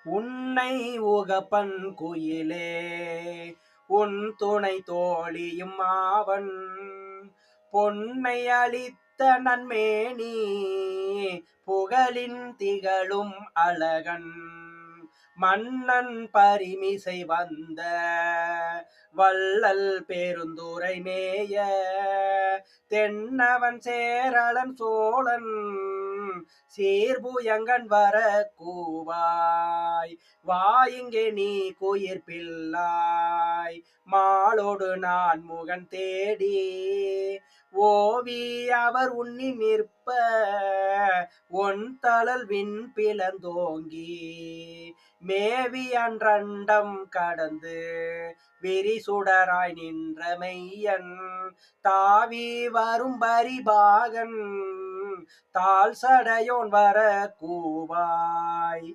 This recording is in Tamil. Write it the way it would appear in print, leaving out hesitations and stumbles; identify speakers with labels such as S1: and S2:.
S1: உன்னை உகப்பன் குயிலே உன் துணை தோழியும் ஆவன் பொன்னை அளித்த நன்மேனி புகழின் திகழும் அழகன் மன்னன் பரிமிசை வந்த வள்ளல் பெருந்துரை மேய தென்னவன் சேரளன் சோழன் சீர்புயங்கன் வர கூவாய் வாயிங்கே நீ குயிர் பிள்ளாய் மாளோடு நான் முகன் தேடி ஓவி அவர் உண்ணி நிற்ப ஒன் தளல் விண் பிளந்தோங்கி மேவி அன்றண்டம் கடந்து விரிசுடராய் நின்ற மெய்யன் தாவி வரும் பரிபாகன் தாழ் சடையோன் வர கூவாய்.